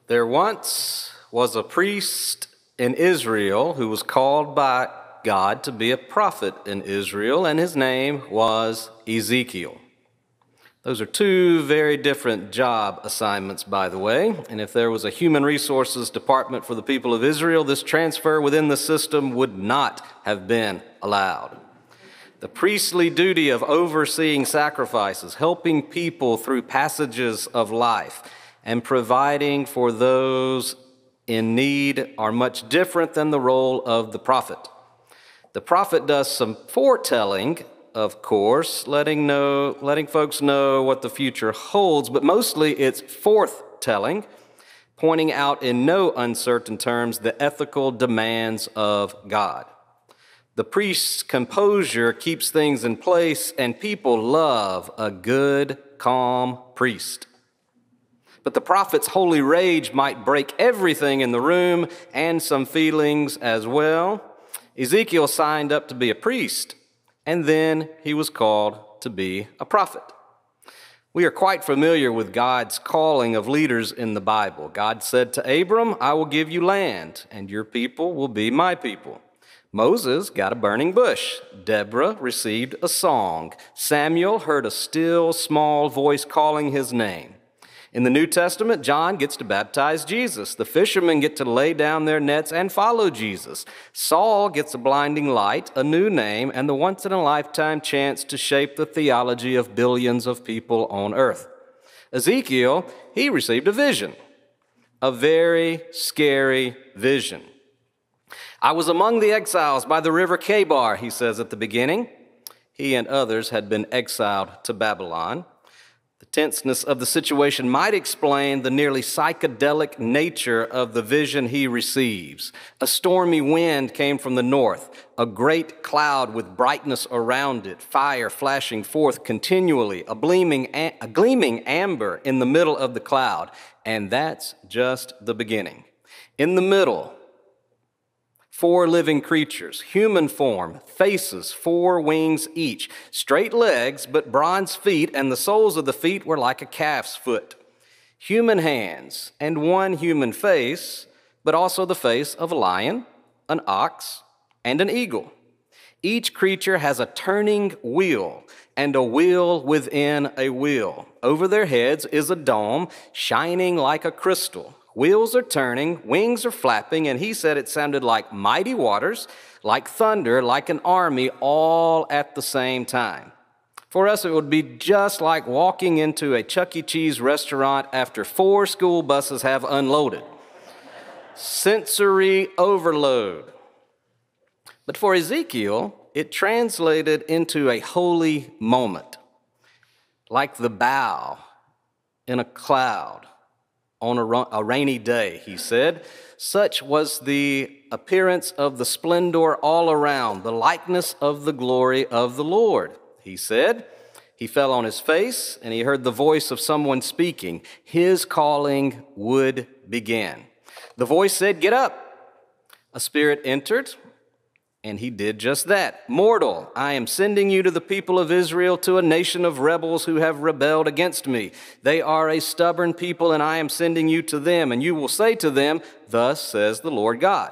There once was a priest in Israel who was called by God to be a prophet in Israel, and his name was Ezekiel. Those are two very different job assignments, by the way, and if there was a human resources department for the people of Israel, this transfer within the system would not have been allowed. The priestly duty of overseeing sacrifices, helping people through passages of life, and providing for those in need are much different than the role of the prophet. The prophet does some foretelling, of course, letting folks know what the future holds, but mostly it's forthtelling, pointing out in no uncertain terms the ethical demands of God. The priest's composure keeps things in place, and people love a good, calm priest. But the prophet's holy rage might break everything in the room and some feelings as well. Ezekiel signed up to be a priest, and then he was called to be a prophet. We are quite familiar with God's calling of leaders in the Bible. God said to Abram, "I will give you land, and your people will be my people." Moses got a burning bush. Deborah received a song. Samuel heard a still, small voice calling his name. In the New Testament, John gets to baptize Jesus. The fishermen get to lay down their nets and follow Jesus. Saul gets a blinding light, a new name, and the once-in-a-lifetime chance to shape the theology of billions of people on earth. Ezekiel, he received a vision, a very scary vision. "I was among the exiles by the river Chebar," he says at the beginning. He and others had been exiled to Babylon. The tenseness of the situation might explain the nearly psychedelic nature of the vision he receives. A stormy wind came from the north, a great cloud with brightness around it, fire flashing forth continually, a gleaming amber in the middle of the cloud. And that's just the beginning. In the middle, 4 living creatures, human form, faces, 4 wings each, straight legs but bronze feet, and the soles of the feet were like a calf's foot. Human hands and 1 human face, but also the face of a lion, an ox, and an eagle. Each creature has a turning wheel and a wheel within a wheel. Over their heads is a dome shining like a crystal. Wheels are turning, wings are flapping, and he said it sounded like mighty waters, like thunder, like an army, all at the same time. For us, it would be just like walking into a Chuck E. Cheese restaurant after 4 school buses have unloaded. Sensory overload. But for Ezekiel, it translated into a holy moment, like the bow in a cloud on a rainy day, he said. Such was the appearance of the splendor all around, the likeness of the glory of the Lord, he said. He fell on his face, and he heard the voice of someone speaking. His calling would begin. The voice said, "Get up." A spirit entered, and he did just that. "Mortal, I am sending you to the people of Israel, to a nation of rebels who have rebelled against me. They are a stubborn people, and I am sending you to them. And you will say to them, 'Thus says the Lord God.'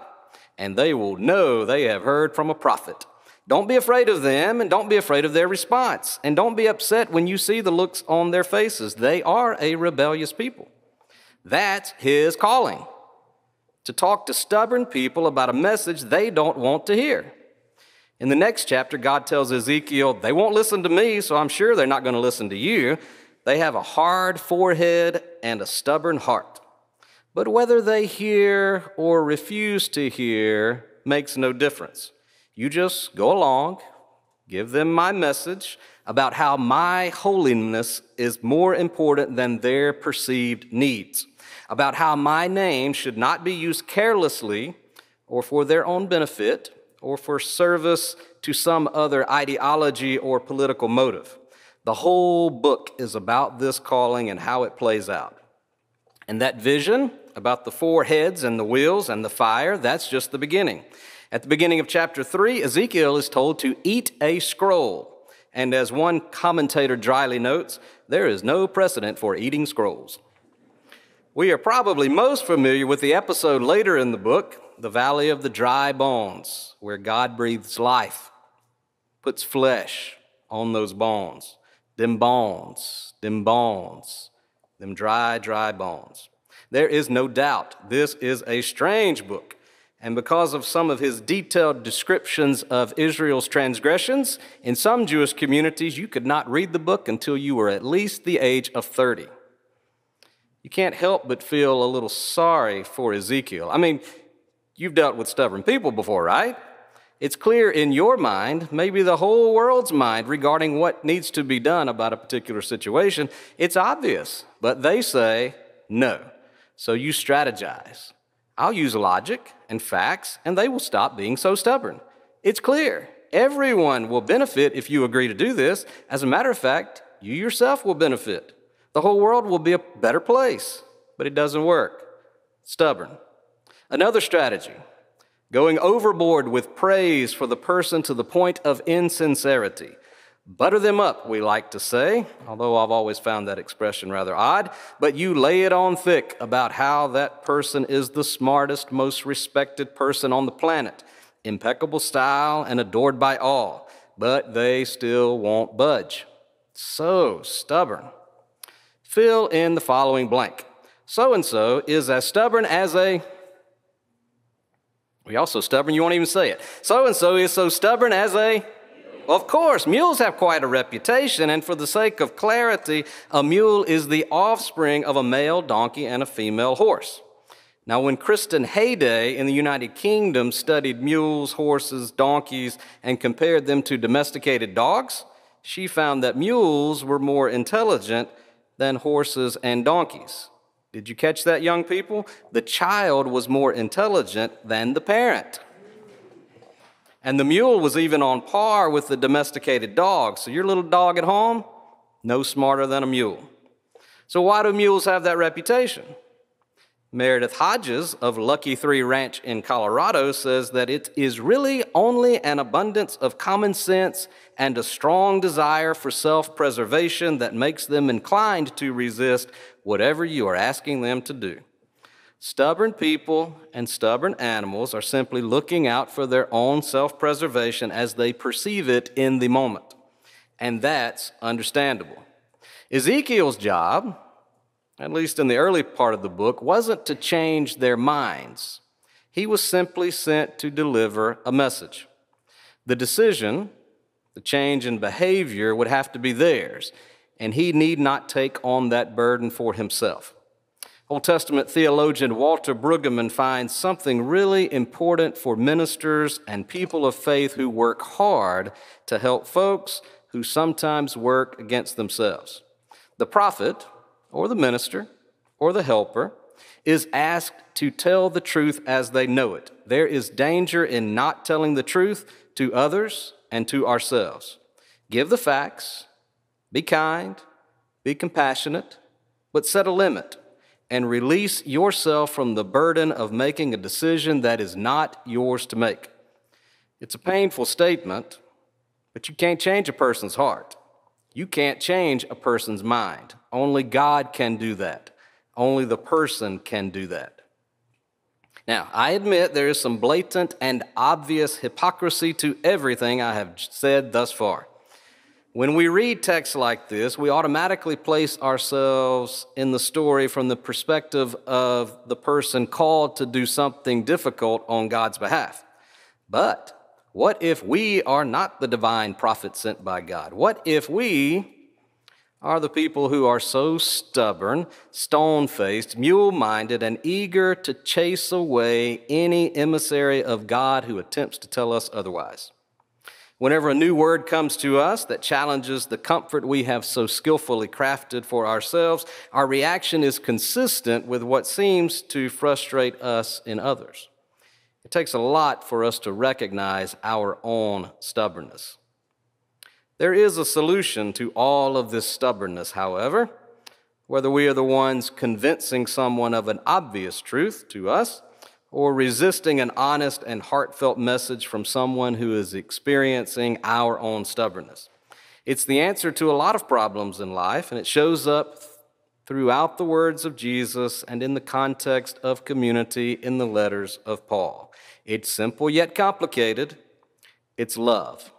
And they will know they have heard from a prophet. Don't be afraid of them, and don't be afraid of their response. And don't be upset when you see the looks on their faces. They are a rebellious people." That's his calling, to talk to stubborn people about a message they don't want to hear. In the next chapter, God tells Ezekiel, they won't listen to me, so I'm sure they're not going to listen to you. They have a hard forehead and a stubborn heart. But whether they hear or refuse to hear makes no difference. You just go along, give them my message about how my holiness is more important than their perceived needs, about how my name should not be used carelessly or for their own benefit or for service to some other ideology or political motive. The whole book is about this calling and how it plays out. And that vision about the 4 heads and the wheels and the fire, that's just the beginning. At the beginning of chapter 3, Ezekiel is told to eat a scroll. And as one commentator dryly notes, there is no precedent for eating scrolls. We are probably most familiar with the episode later in the book, the Valley of the Dry Bones, where God breathes life, puts flesh on those bones. Them bones, them bones, them dry, dry bones. There is no doubt this is a strange book, and because of some of his detailed descriptions of Israel's transgressions, in some Jewish communities you could not read the book until you were at least the age of 30. You can't help but feel a little sorry for Ezekiel. I mean, you've dealt with stubborn people before, right? It's clear in your mind, maybe the whole world's mind, regarding what needs to be done about a particular situation. It's obvious, but they say no. So you strategize. I'll use logic and facts, and they will stop being so stubborn. It's clear. Everyone will benefit if you agree to do this. As a matter of fact, you yourself will benefit. The whole world will be a better place, but it doesn't work. Stubborn. Another strategy, going overboard with praise for the person to the point of insincerity. Butter them up, we like to say, although I've always found that expression rather odd, but you lay it on thick about how that person is the smartest, most respected person on the planet, impeccable style and adored by all, but they still won't budge. So stubborn. Fill in the following blank. So-and-so is as stubborn as a... Well, y'all so stubborn you won't even say it. So-and-so is so stubborn as a... Well, of course, mules have quite a reputation, and for the sake of clarity, a mule is the offspring of a male donkey and a female horse. Now, when Kristen Hayday in the United Kingdom studied mules, horses, donkeys, and compared them to domesticated dogs, she found that mules were more intelligent than horses and donkeys. Did you catch that, young people? The child was more intelligent than the parent. And the mule was even on par with the domesticated dog. So your little dog at home, no smarter than a mule. So why do mules have that reputation? Meredith Hodges of Lucky 3 Ranch in Colorado says that it is really only an abundance of common sense and a strong desire for self-preservation that makes them inclined to resist whatever you are asking them to do. Stubborn people and stubborn animals are simply looking out for their own self-preservation as they perceive it in the moment. And that's understandable. Ezekiel's job, at least in the early part of the book, wasn't to change their minds. He was simply sent to deliver a message. The decision, the change in behavior, would have to be theirs, and he need not take on that burden for himself. Old Testament theologian Walter Brueggemann finds something really important for ministers and people of faith who work hard to help folks who sometimes work against themselves. The prophet, or the minister, or the helper, is asked to tell the truth as they know it. There is danger in not telling the truth to others and to ourselves. Give the facts, be kind, be compassionate, but set a limit and release yourself from the burden of making a decision that is not yours to make. It's a painful statement, but you can't change a person's heart. You can't change a person's mind. Only God can do that. Only the person can do that. Now, I admit there is some blatant and obvious hypocrisy to everything I have said thus far. When we read texts like this, we automatically place ourselves in the story from the perspective of the person called to do something difficult on God's behalf. But what if we are not the divine prophet sent by God? What if we are the people who are so stubborn, stone-faced, mule-minded, and eager to chase away any emissary of God who attempts to tell us otherwise? Whenever a new word comes to us that challenges the comfort we have so skillfully crafted for ourselves, our reaction is consistent with what seems to frustrate us in others. It takes a lot for us to recognize our own stubbornness. There is a solution to all of this stubbornness, however, whether we are the ones convincing someone of an obvious truth to us or resisting an honest and heartfelt message from someone who is experiencing our own stubbornness. It's the answer to a lot of problems in life, and it shows up throughout the words of Jesus and in the context of community in the letters of Paul. It's simple yet complicated. It's love.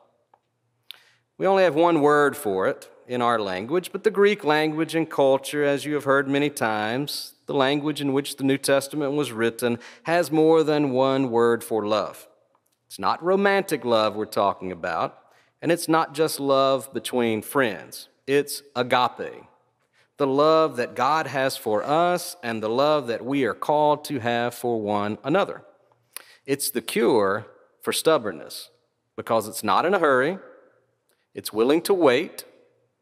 We only have one word for it in our language, but the Greek language and culture, as you have heard many times, the language in which the New Testament was written, has more than one word for love. It's not romantic love we're talking about, and it's not just love between friends. It's agape, the love that God has for us and the love that we are called to have for one another. It's the cure for stubbornness because it's not in a hurry, it's willing to wait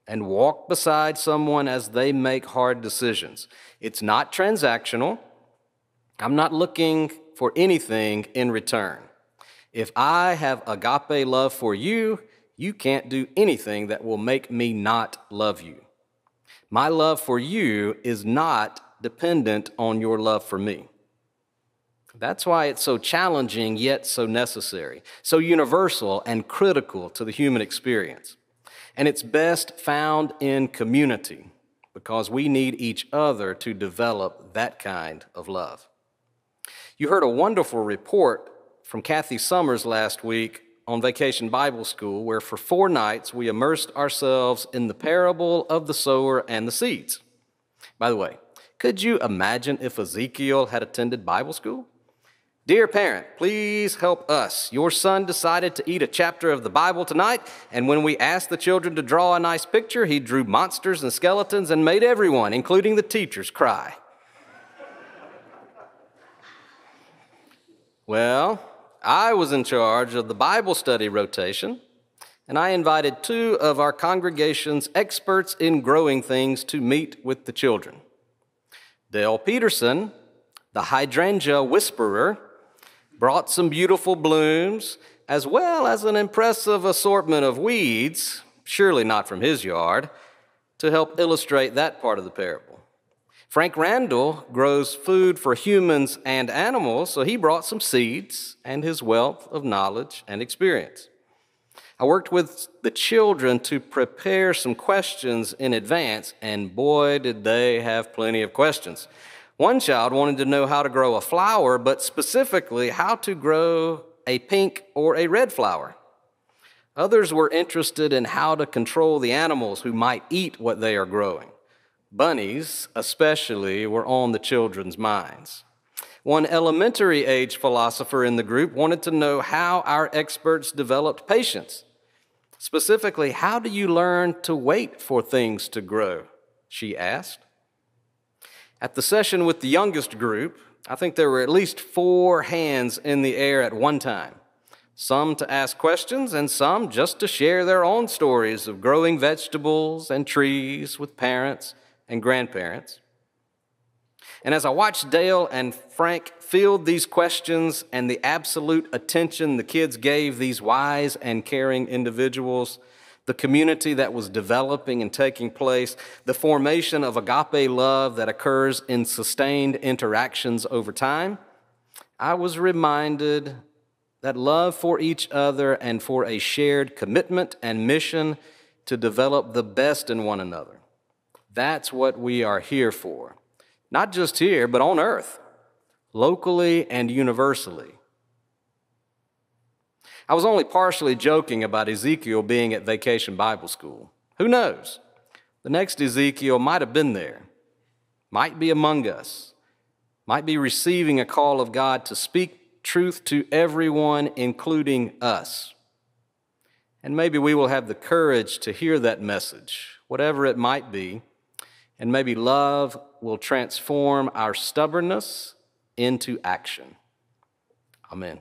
and walk beside someone as they make hard decisions. It's not transactional. I'm not looking for anything in return. If I have agape love for you, you can't do anything that will make me not love you. My love for you is not dependent on your love for me. That's why it's so challenging yet so necessary, so universal and critical to the human experience. And it's best found in community because we need each other to develop that kind of love. You heard a wonderful report from Kathy Summers last week on Vacation Bible School, where for 4 nights we immersed ourselves in the parable of the sower and the seeds. By the way, could you imagine if Ezekiel had attended Bible school? Dear parent, please help us. Your son decided to eat a chapter of the Bible tonight, and when we asked the children to draw a nice picture, he drew monsters and skeletons and made everyone, including the teachers, cry. Well, I was in charge of the Bible study rotation, and I invited 2 of our congregation's experts in growing things to meet with the children. Dale Peterson, the hydrangea whisperer, brought some beautiful blooms, as well as an impressive assortment of weeds, surely not from his yard, to help illustrate that part of the parable. Frank Randall grows food for humans and animals, so he brought some seeds and his wealth of knowledge and experience. I worked with the children to prepare some questions in advance, and boy, did they have plenty of questions. One child wanted to know how to grow a flower, but specifically how to grow a pink or a red flower. Others were interested in how to control the animals who might eat what they are growing. Bunnies, especially, were on the children's minds. One elementary age philosopher in the group wanted to know how our experts developed patience. Specifically, how do you learn to wait for things to grow? She asked. At the session with the youngest group, I think there were at least 4 hands in the air at one time. Some to ask questions and some just to share their own stories of growing vegetables and trees with parents and grandparents. And as I watched Dale and Frank field these questions and the absolute attention the kids gave these wise and caring individuals, the community that was developing and taking place, the formation of agape love that occurs in sustained interactions over time, I was reminded that love for each other and for a shared commitment and mission to develop the best in one another. That's what we are here for. Not just here, but on earth, locally and universally. I was only partially joking about Ezekiel being at Vacation Bible School. Who knows? The next Ezekiel might have been there, might be among us, might be receiving a call of God to speak truth to everyone, including us. And maybe we will have the courage to hear that message, whatever it might be, and maybe love will transform our stubbornness into action. Amen.